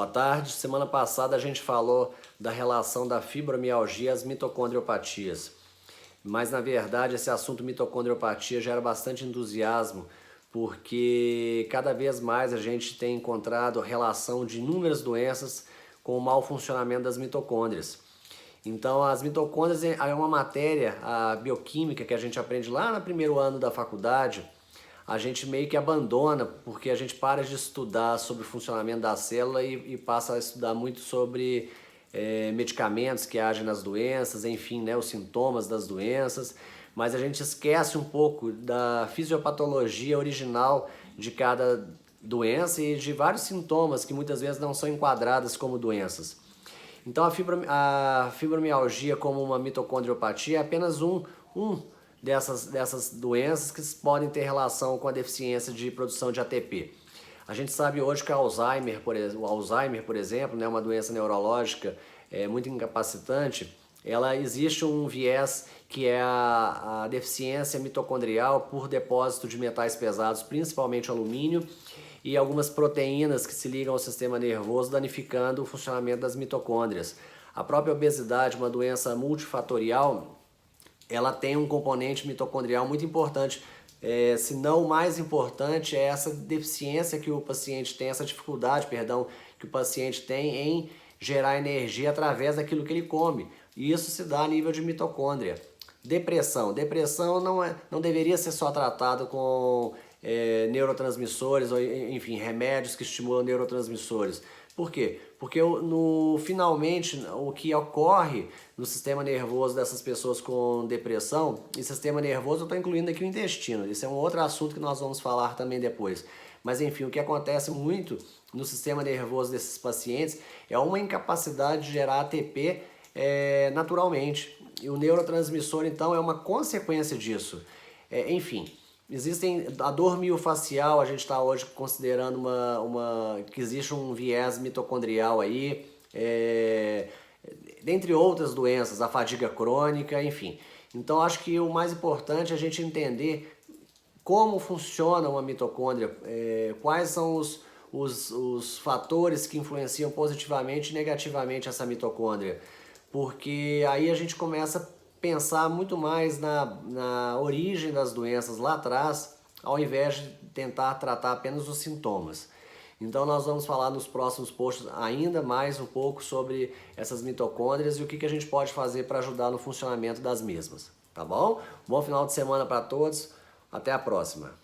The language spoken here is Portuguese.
Boa tarde. Semana passada a gente falou da relação da fibromialgia às mitocondriopatias. Mas na verdade esse assunto mitocondriopatia gera bastante entusiasmo, porque cada vez mais a gente tem encontrado relação de inúmeras doenças com o mau funcionamento das mitocôndrias. Então as mitocôndrias é uma matéria, a bioquímica que a gente aprende lá no primeiro ano da faculdade, a gente meio que abandona porque a gente para de estudar sobre o funcionamento da célula e passa a estudar muito sobre medicamentos que agem nas doenças, enfim, né, os sintomas das doenças, mas a gente esquece um pouco da fisiopatologia original de cada doença e de vários sintomas que muitas vezes não são enquadradas como doenças. Então a fibromialgia como uma mitocondriopatia é apenas um dessas doenças que podem ter relação com a deficiência de produção de ATP. A gente sabe hoje que o Alzheimer, por exemplo, né, uma doença neurológica muito incapacitante, ela existe um viés que é a deficiência mitocondrial por depósito de metais pesados, principalmente alumínio, e algumas proteínas que se ligam ao sistema nervoso, danificando o funcionamento das mitocôndrias. A própria obesidade, uma doença multifatorial, ela tem um componente mitocondrial muito importante, se não o mais importante, é essa deficiência que o paciente tem, essa dificuldade, perdão, que o paciente tem em gerar energia através daquilo que ele come. E isso se dá a nível de mitocôndria. Depressão não deveria ser só tratado com neurotransmissores, ou enfim, remédios que estimulam neurotransmissores. Por quê? Porque finalmente o que ocorre no sistema nervoso dessas pessoas com depressão, e sistema nervoso eu estou incluindo aqui o intestino, isso é um outro assunto que nós vamos falar também depois. Mas enfim, o que acontece muito no sistema nervoso desses pacientes é uma incapacidade de gerar ATP naturalmente. E o neurotransmissor então é uma consequência disso. Enfim. A dor miofacial, a gente está hoje considerando que existe um viés mitocondrial aí, dentre outras doenças, a fadiga crônica, enfim. Então acho que o mais importante é a gente entender como funciona uma mitocôndria, quais são os fatores que influenciam positivamente e negativamente essa mitocôndria, porque aí a gente começa a pensar muito mais na origem das doenças lá atrás, ao invés de tentar tratar apenas os sintomas. Então nós vamos falar nos próximos posts ainda mais um pouco sobre essas mitocôndrias e o que a gente pode fazer para ajudar no funcionamento das mesmas, tá bom? Bom final de semana para todos, até a próxima!